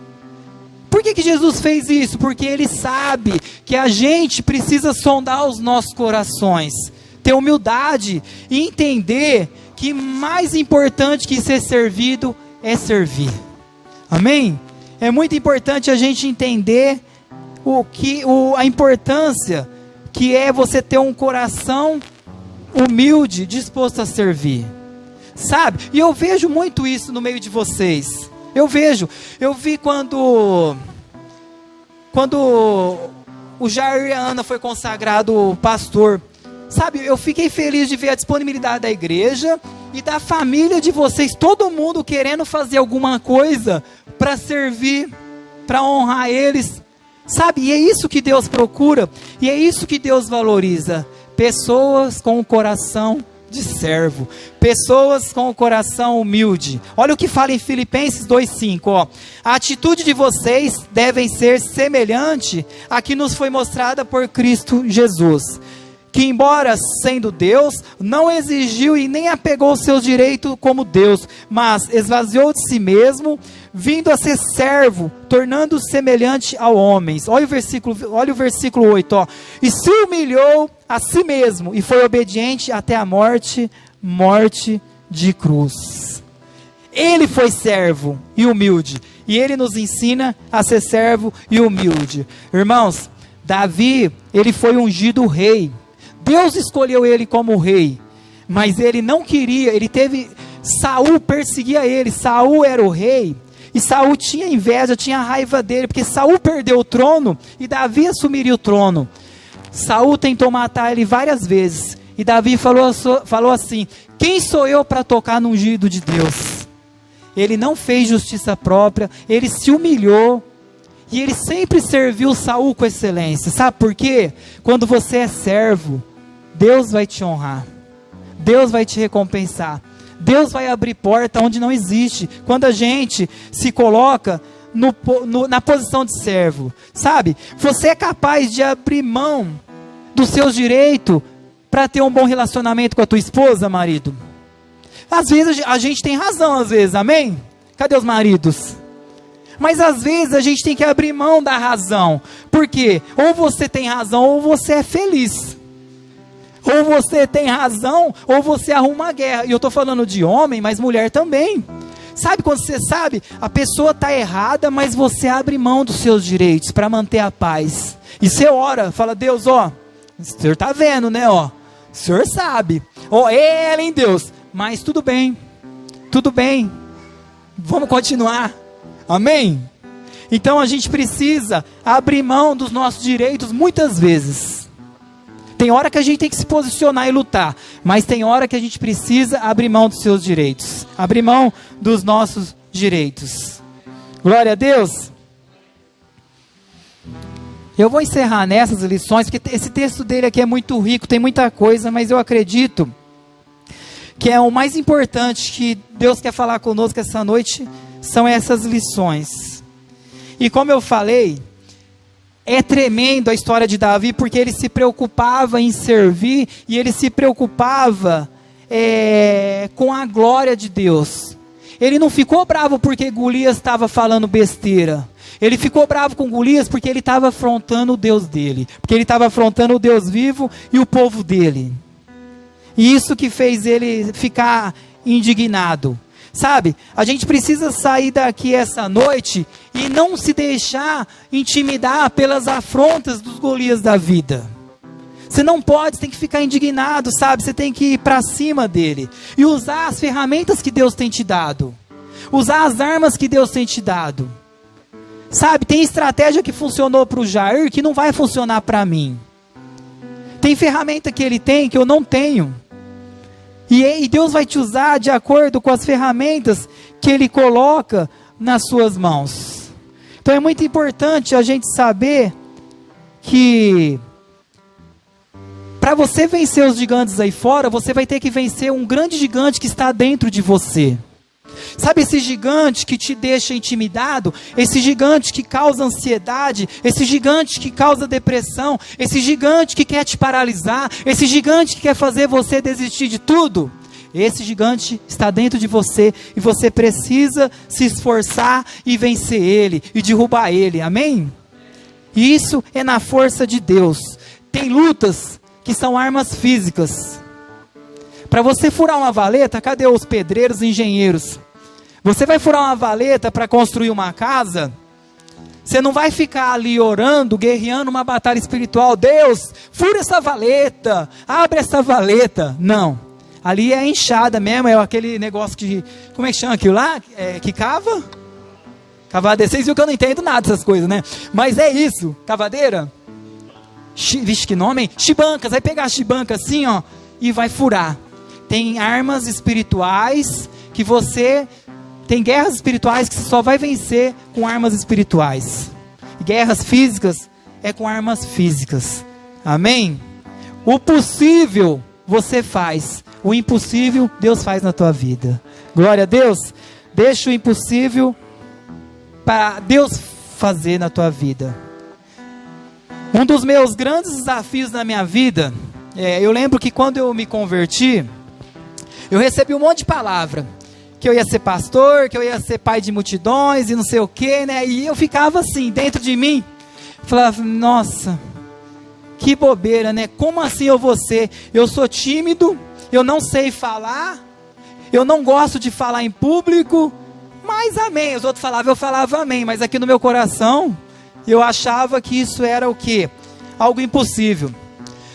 Por que Jesus fez isso? Porque ele sabe que a gente precisa sondar os nossos corações, ter humildade e entender que mais importante que ser servido é servir. Amém? É muito importante a gente entender a importância que é você ter um coração humilde, disposto a servir. Sabe? E eu vejo muito isso no meio de vocês. Eu vi quando o Jair e a Ana foi consagrado pastor. Sabe, eu fiquei feliz de ver a disponibilidade da igreja e da família de vocês, todo mundo querendo fazer alguma coisa para servir, para honrar eles. Sabe, e é isso que Deus procura, e é isso que Deus valoriza. Pessoas com o coração de servo, pessoas com o coração humilde. Olha o que fala em Filipenses 2:5, ó. A atitude de vocês deve ser semelhante à que nos foi mostrada por Cristo Jesus, que embora sendo Deus, não exigiu e nem apegou seus direitos como Deus, mas esvaziou de si mesmo, vindo a ser servo, tornando-se semelhante a homens. Olha o versículo 8, ó. E se humilhou a si mesmo, e foi obediente até a morte de cruz. Ele foi servo e humilde, e ele nos ensina a ser servo e humilde. Irmãos, Davi, ele foi ungido rei. Deus escolheu ele como rei, mas ele não queria, Saul perseguia ele, Saul era o rei, e Saul tinha inveja, tinha raiva dele, porque Saul perdeu o trono, e Davi assumiria o trono. Saul tentou matar ele várias vezes, e Davi falou assim, quem sou eu para tocar no ungido de Deus? Ele não fez justiça própria, ele se humilhou, e ele sempre serviu Saul com excelência. Sabe por quê? Quando você é servo, Deus vai te honrar, Deus vai te recompensar, Deus vai abrir porta onde não existe, quando a gente se coloca na posição de servo. Sabe, você é capaz de abrir mão dos seus direitos para ter um bom relacionamento com a tua esposa, marido? Às vezes a gente tem razão, às vezes, amém? Cadê os maridos? Mas às vezes a gente tem que abrir mão da razão, porque ou você tem razão ou você é feliz. Ou você tem razão, ou você arruma a guerra. E eu estou falando de homem, mas mulher também. Sabe quando você sabe, a pessoa está errada, mas você abre mão dos seus direitos para manter a paz. E você ora, fala, Deus, ó, o Senhor está vendo, né, ó. O Senhor sabe. Ó, ela em Deus. Mas tudo bem, vamos continuar. Amém? Então a gente precisa abrir mão dos nossos direitos muitas vezes. Tem hora que a gente tem que se posicionar e lutar, mas tem hora que a gente precisa abrir mão dos seus direitos, abrir mão dos nossos direitos. Glória a Deus. Eu vou encerrar nessas lições, porque esse texto dele aqui é muito rico, tem muita coisa, mas eu acredito que é o mais importante que Deus quer falar conosco essa noite, são essas lições. E como eu falei, é tremendo a história de Davi, porque ele se preocupava em servir, e ele se preocupava com a glória de Deus. Ele não ficou bravo porque Golias estava falando besteira. Ele ficou bravo com Golias porque ele estava afrontando o Deus dele, porque ele estava afrontando o Deus vivo e o povo dele. E isso que fez ele ficar indignado. Sabe, a gente precisa sair daqui essa noite e não se deixar intimidar pelas afrontas dos Golias da vida. Você não pode, você tem que ficar indignado, sabe? Você tem que ir para cima dele e usar as ferramentas que Deus tem te dado, usar as armas que Deus tem te dado. Sabe, tem estratégia que funcionou para o Jair que não vai funcionar para mim. Tem ferramenta que ele tem que eu não tenho. E Deus vai te usar de acordo com as ferramentas que Ele coloca nas suas mãos. Então é muito importante a gente saber que para você vencer os gigantes aí fora, você vai ter que vencer um grande gigante que está dentro de você. Sabe esse gigante que te deixa intimidado? Esse gigante que causa ansiedade? Esse gigante que causa depressão? Esse gigante que quer te paralisar? Esse gigante que quer fazer você desistir de tudo? Esse gigante está dentro de você e você precisa se esforçar e vencer ele e derrubar ele, amém? E isso é na força de Deus. Tem lutas que são armas físicas. Para você furar uma valeta, cadê os pedreiros e engenheiros? Você vai furar uma valeta para construir uma casa? Você não vai ficar ali orando, guerreando uma batalha espiritual. Deus, fura essa valeta, abre essa valeta. Não. Ali é a enxada mesmo, é aquele negócio que... Como é que chama aquilo lá? Que cava? Cavadeira. Vocês viram que eu não entendo nada dessas coisas, né? Mas é isso. Cavadeira? Vixe, que nome, hein? Chibancas. Vai pegar a chibanca assim, ó, e vai furar. Tem armas espirituais que você... Tem guerras espirituais que você só vai vencer com armas espirituais. Guerras físicas é com armas físicas. Amém? O possível você faz. O impossível Deus faz na tua vida. Glória a Deus. Deixa o impossível para Deus fazer na tua vida. Um dos meus grandes desafios na minha vida, eu lembro que quando eu me converti, eu recebi um monte de palavra. Que eu ia ser pastor, que eu ia ser pai de multidões e não sei o que, né? E eu ficava assim, dentro de mim, falava, nossa, que bobeira, né? Como assim eu vou ser? Eu sou tímido, eu não sei falar, eu não gosto de falar em público, mas amém. Os outros falavam, eu falava amém, mas aqui no meu coração, eu achava que isso era o quê? Algo impossível.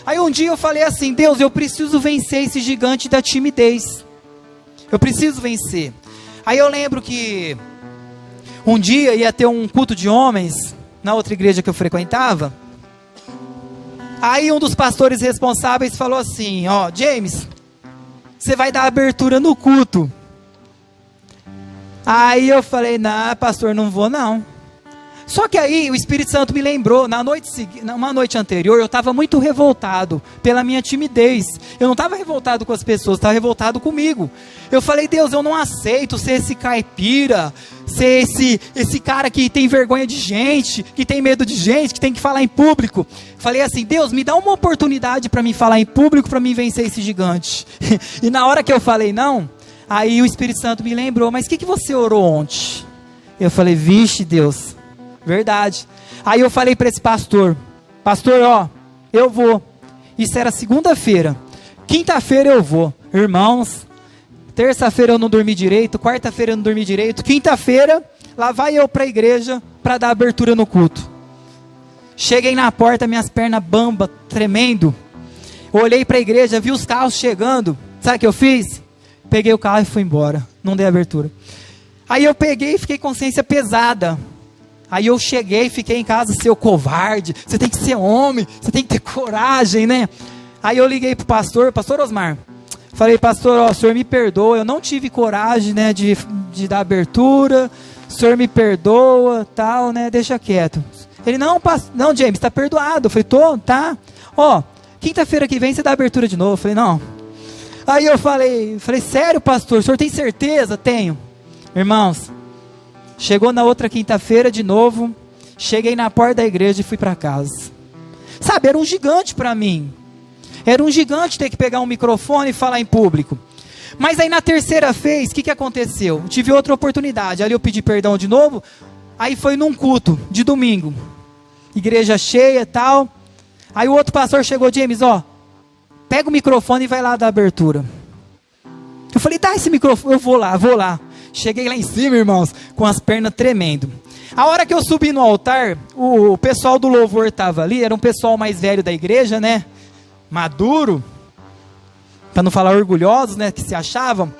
Aí um dia eu falei assim, Deus, eu preciso vencer esse gigante da timidez. Eu preciso vencer. Aí eu lembro que um dia ia ter um culto de homens na outra igreja que eu frequentava. Aí um dos pastores responsáveis falou assim, ó, James, você vai dar abertura no culto. Aí eu falei, não, pastor, não vou não. Só que aí o Espírito Santo me lembrou, uma noite anterior, eu estava muito revoltado pela minha timidez. Eu não estava revoltado com as pessoas, estava revoltado comigo. Eu falei, Deus, eu não aceito ser esse caipira, ser esse cara que tem vergonha de gente, que tem medo de gente, que tem que falar em público. Falei assim, Deus, me dá uma oportunidade para mim falar em público, para mim vencer esse gigante. E na hora que eu falei não, aí o Espírito Santo me lembrou, mas o que você orou ontem? Eu falei, vixe Deus, verdade. Aí eu falei para esse pastor, ó, eu vou. Isso era segunda-feira. Quinta-feira eu vou. Irmãos, terça-feira eu não dormi direito, quarta-feira eu não dormi direito, quinta-feira, lá vai eu para a igreja para dar abertura no culto. Cheguei na porta, minhas pernas bamba, tremendo. Olhei para a igreja, vi os carros chegando. Sabe o que eu fiz? Peguei o carro e fui embora. Não dei abertura. Aí eu peguei e fiquei com consciência pesada. Aí eu cheguei, fiquei em casa, seu covarde, você tem que ser homem, você tem que ter coragem, né? Aí eu liguei pro pastor Osmar, falei, pastor, ó, o senhor me perdoa, eu não tive coragem, né, de dar abertura, o senhor me perdoa, tal, né, deixa quieto. Ele, não, James, tá perdoado. Eu falei, tá, ó, quinta-feira que vem você dá abertura de novo. Eu falei, não. Aí eu falei, sério, pastor, o senhor tem certeza? Tenho. Irmãos, chegou na outra quinta-feira de novo, cheguei na porta da igreja e fui para casa. Sabe, era um gigante para mim. Era um gigante ter que pegar um microfone e falar em público. Mas aí na terceira vez, o que aconteceu? Eu tive outra oportunidade, ali eu pedi perdão de novo, aí foi num culto de domingo. Igreja cheia e tal. Aí o outro pastor chegou, James, ó, pega o microfone e vai lá dar abertura. Eu falei, dá esse microfone, eu vou lá. Cheguei lá em cima, irmãos, com as pernas tremendo. A hora que eu subi no altar, o pessoal do louvor estava ali, era um pessoal mais velho da igreja, né? Maduro, para não falar orgulhosos, né? Que se achavam.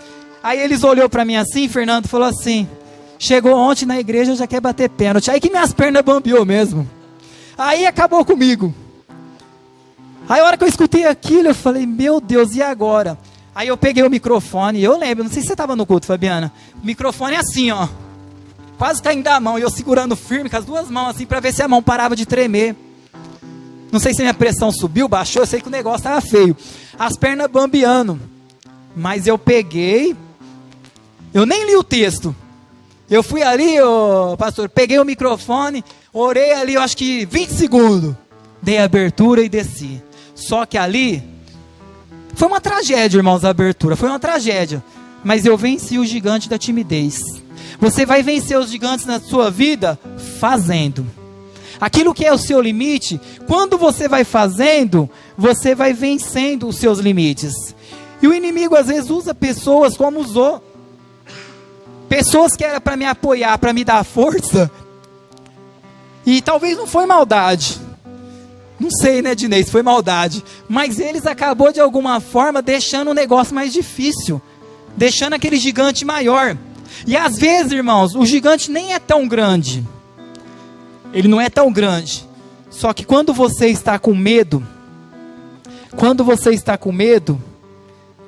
Aí eles olhou para mim assim, Fernando falou assim, Chegou ontem na igreja, já quer bater pênalti. Aí que minhas pernas bambeou mesmo. Aí acabou comigo. Aí a hora que eu escutei aquilo, eu falei, meu Deus, e agora? Aí eu peguei o microfone, eu lembro, não sei se você estava no culto, Fabiana. O microfone é assim, ó. Quase caindo da mão, e eu segurando firme com as duas mãos assim, para ver se a mão parava de tremer. Não sei se minha pressão subiu, baixou, eu sei que o negócio estava feio. As pernas bambeando. Mas eu peguei, eu nem li o texto. Eu fui ali, pastor, peguei o microfone, orei ali, eu acho que 20 segundos. Dei a abertura e desci. Só que ali, foi uma tragédia, irmãos, a abertura. Foi uma tragédia. Mas eu venci o gigante da timidez. Você vai vencer os gigantes na sua vida fazendo. Aquilo que é o seu limite, quando você vai fazendo, você vai vencendo os seus limites. E o inimigo às vezes usa pessoas como usou. Pessoas que era para me apoiar, para me dar força. E talvez não foi maldade. Não sei, né, Dinei, se foi maldade. Mas eles acabou de alguma forma deixando o negócio mais difícil. Deixando aquele gigante maior. E às vezes, irmãos, o gigante nem é tão grande. Ele não é tão grande. Só que quando você está com medo,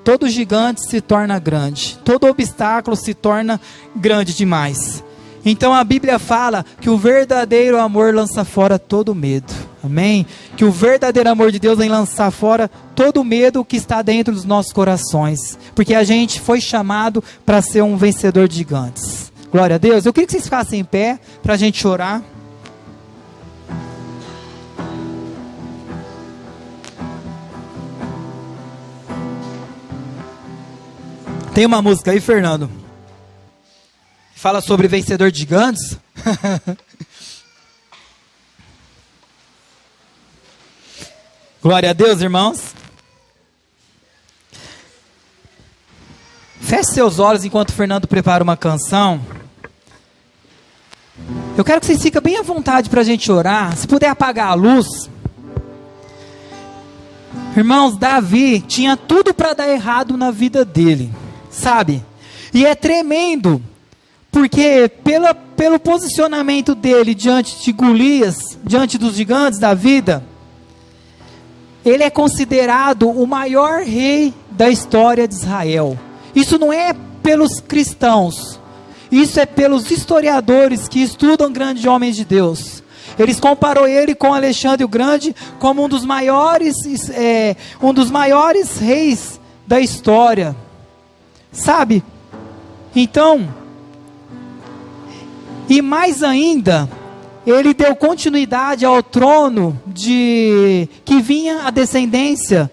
todo gigante se torna grande. Todo obstáculo se torna grande demais. Então a Bíblia fala que o verdadeiro amor lança fora todo medo. Amém? Que o verdadeiro amor de Deus vem lançar fora todo medo que está dentro dos nossos corações. Porque a gente foi chamado para ser um vencedor de gigantes. Glória a Deus. Eu queria que vocês ficassem em pé para a gente orar. Tem uma música aí, Fernando, que fala sobre vencedor de gigantes. Glória a Deus, irmãos. Feche seus olhos enquanto o Fernando prepara uma canção. Eu quero que vocês fiquem bem à vontade para a gente orar. Se puder apagar a luz. Irmãos, Davi tinha tudo para dar errado na vida dele. Sabe? E é tremendo, porque pelo posicionamento dele diante de Golias, diante dos gigantes da vida, ele é considerado o maior rei da história de Israel. Isso não é pelos cristãos, isso é pelos historiadores que estudam grandes homens de Deus. Eles comparou ele com Alexandre o Grande como um dos maiores reis da história. Sabe? Então, e mais ainda, ele deu continuidade ao trono que vinha a descendência,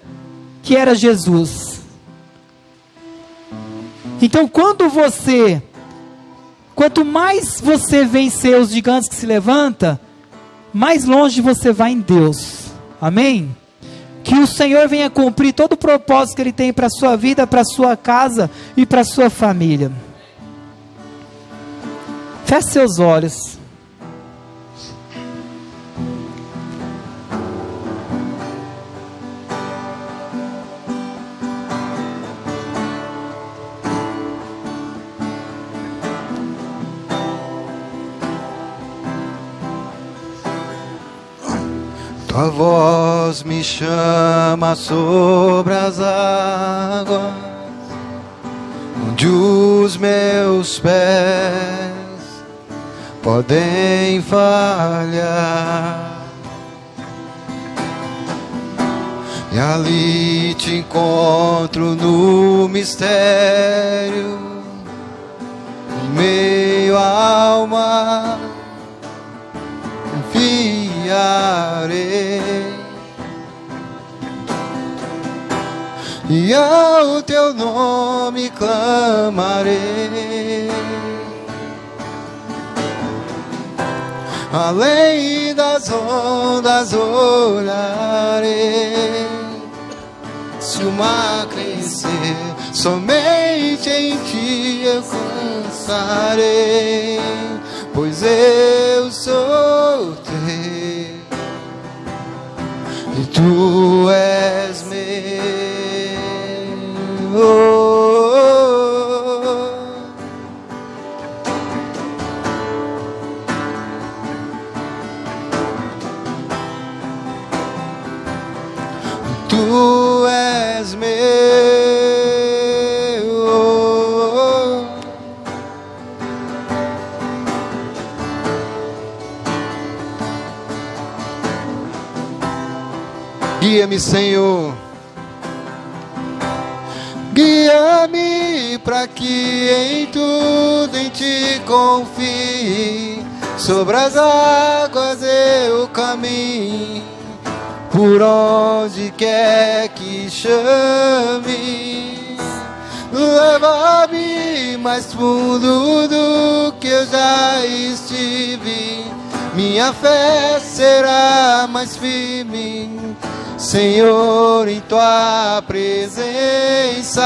que era Jesus. Então, quanto mais você vencer os gigantes que se levanta, mais longe você vai em Deus. Amém? Que o Senhor venha cumprir todo o propósito que Ele tem para a sua vida, para a sua casa e para a sua família. Feche seus olhos. Tua voz me chama sobre as águas, onde os meus pés podem falhar. E ali te encontro no mistério, em meio ao mar. Confiarei e ao teu nome clamarei. Além das ondas olharei. Se o mar crescer, somente em ti eu alcançarei. Pois eu sou teu e tu és meu. Tu és meu. Guia-me, Senhor. Guia-me para que em tudo em Ti confie. Sobre as águas eu caminho, por onde quer que chame. Leva-me mais fundo do que eu já estive. Minha fé será mais firme, Senhor, em Tua presença.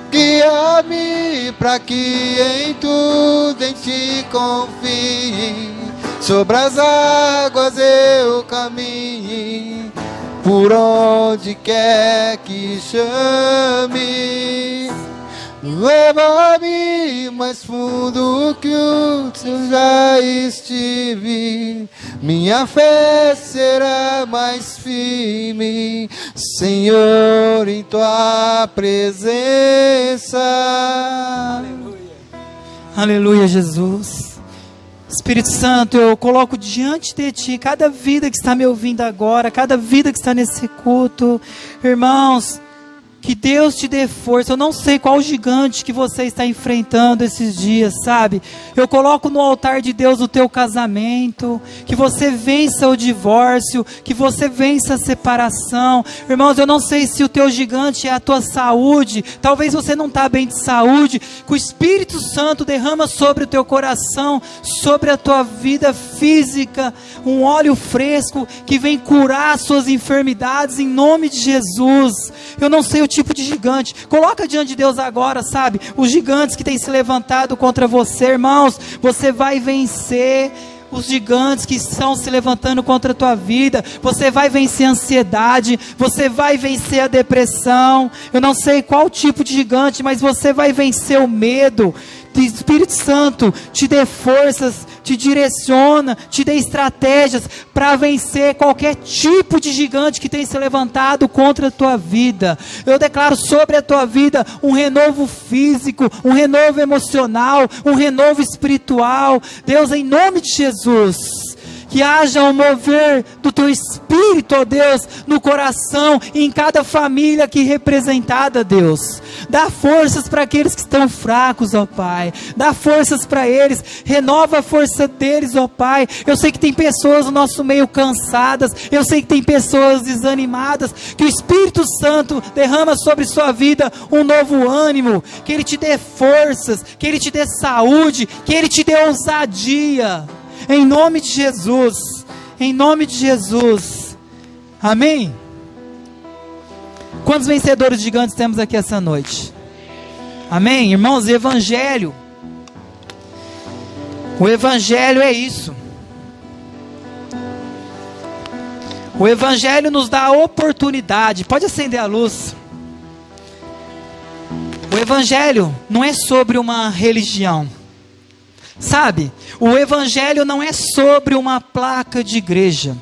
Guia-me para que em tudo em Ti confie. Sobre as águas eu caminhe, por onde quer que chame. Leva-me mais fundo que o eu já estive. Minha fé será mais firme, Senhor, em Tua presença. Aleluia. Aleluia, Jesus. Espírito Santo, eu coloco diante de Ti cada vida que está me ouvindo agora, cada vida que está nesse culto. Irmãos, que Deus te dê força. Eu não sei qual gigante que você está enfrentando esses dias, sabe? Eu coloco no altar de Deus o teu casamento, que você vença o divórcio, que você vença a separação. Irmãos, eu não sei se o teu gigante é a tua saúde. Talvez você não está bem de saúde. Que o Espírito Santo derrama sobre o teu coração, sobre a tua vida física, um óleo fresco que vem curar as suas enfermidades em nome de Jesus. Eu não sei o tipo de gigante. Coloca diante de Deus agora, sabe? Os gigantes que têm se levantado contra você, irmãos. Você vai vencer os gigantes que estão se levantando contra a tua vida. Você vai vencer a ansiedade. Você vai vencer a depressão. Eu não sei qual tipo de gigante, mas você vai vencer o medo. Espírito Santo te dê forças, te direciona, te dê estratégias para vencer qualquer tipo de gigante que tem se levantado contra a tua vida. Eu declaro sobre a tua vida um renovo físico, um renovo emocional, um renovo espiritual. Deus, em nome de Jesus, que haja um mover do Teu Espírito, ó Deus, no coração e em cada família aqui representada, Deus. Dá forças para aqueles que estão fracos, ó Pai. Dá forças para eles. Renova a força deles, ó Pai. Eu sei que tem pessoas no nosso meio cansadas. Eu sei que tem pessoas desanimadas. Que o Espírito Santo derrama sobre sua vida um novo ânimo. Que Ele te dê forças. Que Ele te dê saúde. Que Ele te dê ousadia. Em nome de Jesus, em nome de Jesus, amém? Quantos vencedores gigantes temos aqui essa noite? Amém? Irmãos, o Evangelho é isso. O Evangelho nos dá a oportunidade. Pode acender a luz. O Evangelho não é sobre uma religião. Sabe, o Evangelho não é sobre uma placa de igreja.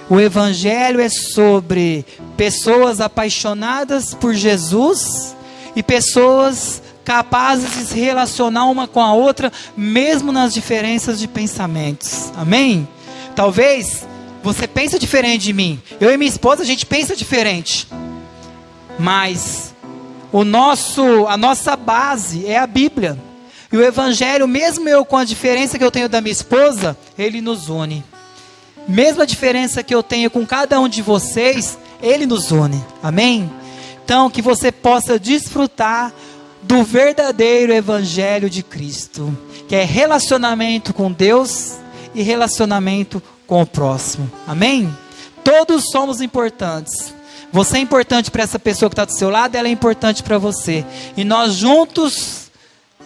O Evangelho é sobre pessoas apaixonadas por Jesus e pessoas capazes de se relacionar uma com a outra, mesmo nas diferenças de pensamentos. Amém? Talvez você pense diferente de mim. Eu e minha esposa, a gente pensa diferente. Mas a nossa base é a Bíblia. E o Evangelho, mesmo eu com a diferença que eu tenho da minha esposa, ele nos une. Mesmo a diferença que eu tenho com cada um de vocês, ele nos une. Amém? Então, que você possa desfrutar do verdadeiro Evangelho de Cristo, que é relacionamento com Deus e relacionamento com o próximo. Amém? Todos somos importantes. Você é importante para essa pessoa que está do seu lado, ela é importante para você. E nós juntos,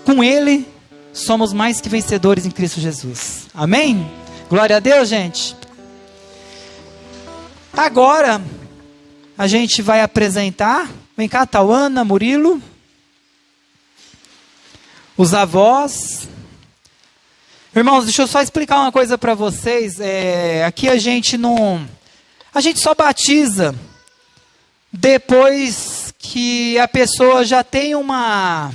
com Ele, somos mais que vencedores em Cristo Jesus. Amém? Glória a Deus, gente. Agora, a gente vai apresentar, vem cá, Tauana, Murilo, os avós. Irmãos, deixa eu só explicar uma coisa para vocês. Aqui a gente não A gente só batiza depois que a pessoa já tem uma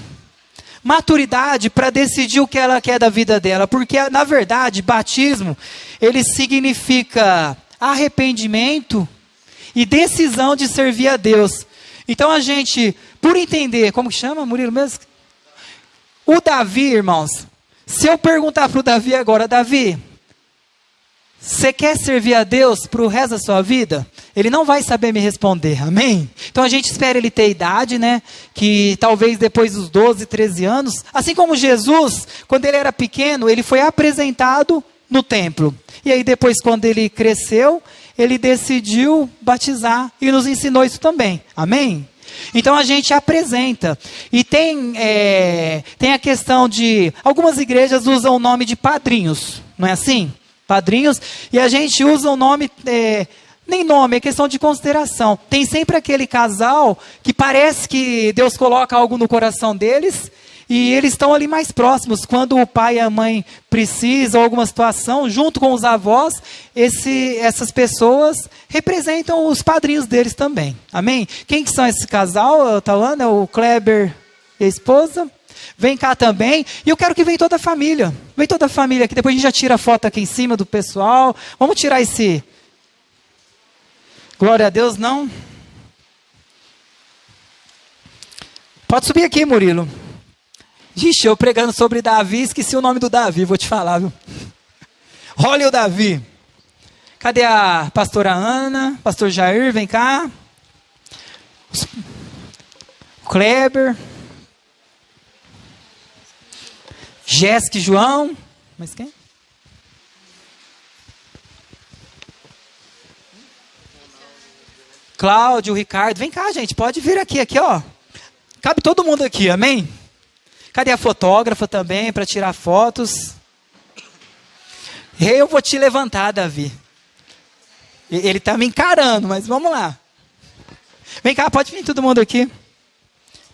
maturidade para decidir o que ela quer da vida dela. Porque, na verdade, batismo, ele significa arrependimento e decisão de servir a Deus. Então a gente, por entender, como que chama, Murilo mesmo? O Davi, irmãos, se eu perguntar para o Davi agora, Davi, você quer servir a Deus para o resto da sua vida? Ele não vai saber me responder, amém? Então a gente espera ele ter idade, né? Que talvez depois dos 12, 13 anos, assim como Jesus, quando ele era pequeno, ele foi apresentado no templo. E aí depois, quando ele cresceu, ele decidiu batizar e nos ensinou isso também, amém? Então a gente apresenta. E tem a questão de, algumas igrejas usam o nome de padrinhos, não é assim? Padrinhos, e a gente usa o nome, nem nome, é questão de consideração. Tem sempre aquele casal que parece que Deus coloca algo no coração deles, e eles estão ali mais próximos. Quando o pai e a mãe precisam, alguma situação, junto com os avós, essas pessoas representam os padrinhos deles também. Amém? Quem que são esse casal, Tawana? É o Kleber e a esposa? Vem cá também. E eu quero que venha toda a família. Vem toda a família aqui. Depois a gente já tira a foto aqui em cima do pessoal. Vamos tirar esse... Glória a Deus, não? Pode subir aqui, Murilo. Ixi, eu pregando sobre Davi, esqueci o nome do Davi, vou te falar, viu? Olha o Davi. Cadê a pastora Ana? Pastor Jair, vem cá. O Kleber. Jéssica e João. Mas quem? Cláudio, Ricardo. Vem cá, gente, pode vir aqui, ó. Cabe todo mundo aqui, amém? Cadê a fotógrafa também para tirar fotos? Eu vou te levantar, Davi. Ele está me encarando, mas vamos lá. Vem cá, pode vir todo mundo aqui.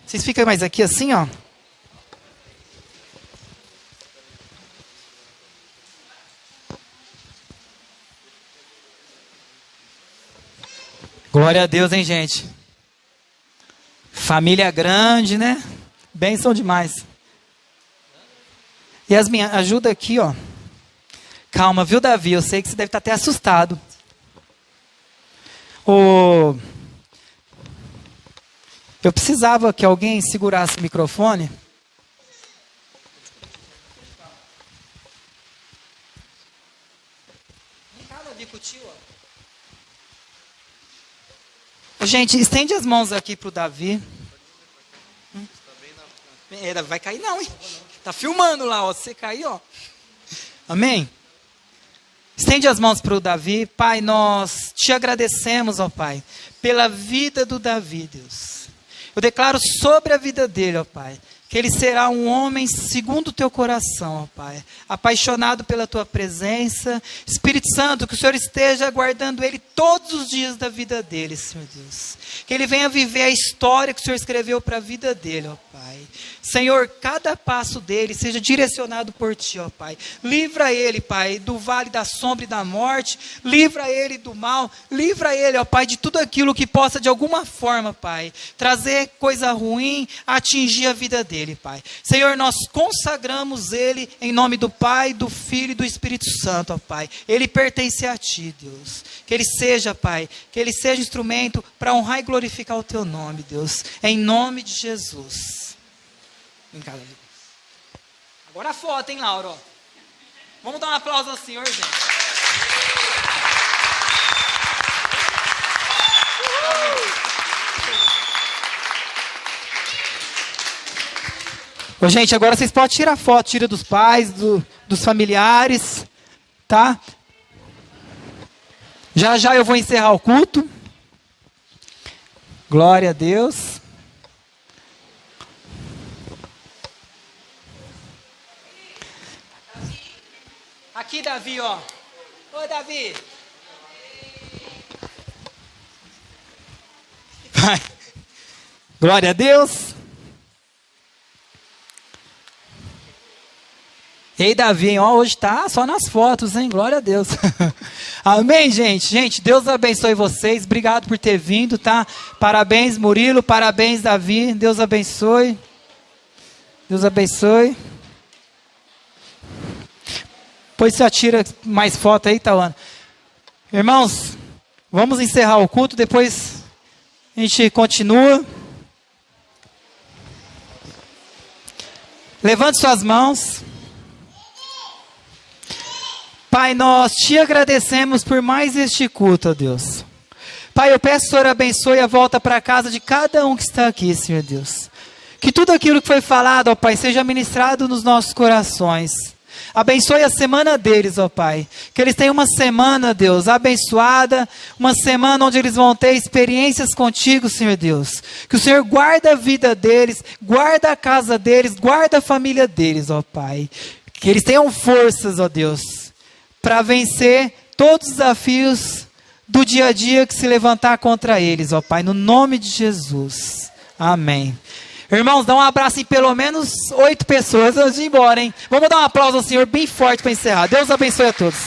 Vocês ficam mais aqui assim, ó. Glória a Deus, hein, gente? Família grande, né? Bênção demais. Yasmin, ajuda aqui, ó. Calma, viu, Davi? Eu sei que você deve estar até assustado. Eu precisava que alguém segurasse o microfone. Vem cá, Davi, com o tio, ó. Gente, estende as mãos aqui pro Davi. Vai cair não, hein? Tá filmando lá, ó. Se você cair, ó. Amém? Estende as mãos para o Davi. Pai, nós te agradecemos, ó Pai, pela vida do Davi, Deus. Eu declaro sobre a vida dele, ó Pai, que ele será um homem segundo o teu coração, ó Pai. Apaixonado pela tua presença. Espírito Santo, que o Senhor esteja guardando ele todos os dias da vida dele, Senhor Deus. Que ele venha viver a história que o Senhor escreveu para a vida dele, ó Pai. Senhor, cada passo dele seja direcionado por Ti, ó Pai. Livra ele, Pai, do vale da sombra e da morte. Livra ele do mal. Livra ele, ó Pai, de tudo aquilo que possa, de alguma forma, Pai, trazer coisa ruim, atingir a vida dele, Pai. Senhor, nós consagramos ele em nome do Pai, do Filho e do Espírito Santo, ó Pai. Ele pertence a Ti, Deus. Que ele seja, Pai, que ele seja instrumento para honrar e glorificar o Teu nome, Deus. Em nome de Jesus. Vem cá, Davi. Agora a foto, hein, Laura? Ó. Vamos dar um aplauso ao Senhor, gente. Ô, gente, agora vocês podem tirar foto. Tira dos pais, dos familiares, tá? Já já eu vou encerrar o culto. Glória a Deus. Aqui, Davi, ó. Ô, Davi. Vai. Glória a Deus. Ei, Davi, hein? Ó, hoje tá só nas fotos, hein? Glória a Deus. Amém, gente? Gente, Deus abençoe vocês. Obrigado por ter vindo, tá? Parabéns, Murilo. Parabéns, Davi. Deus abençoe. Deus abençoe. Pois você tira mais foto aí, Tawana. Irmãos, vamos encerrar o culto. Depois a gente continua. Levante suas mãos. Pai, nós te agradecemos por mais este culto, ó Deus. Pai, eu peço que o Senhor abençoe a volta para casa de cada um que está aqui, Senhor Deus. Que tudo aquilo que foi falado, ó Pai, seja ministrado nos nossos corações. Abençoe a semana deles, ó Pai. Que eles tenham uma semana, Deus, abençoada. Uma semana onde eles vão ter experiências contigo, Senhor Deus. Que o Senhor guarda a vida deles, guarda a casa deles, guarda a família deles, ó Pai. Que eles tenham forças, ó Deus, para vencer todos os desafios do dia a dia que se levantar contra eles, ó Pai, no nome de Jesus. Amém. Irmãos, dá um abraço em pelo menos 8 pessoas antes de ir embora, hein? Vamos dar um aplauso ao Senhor bem forte para encerrar. Deus abençoe a todos.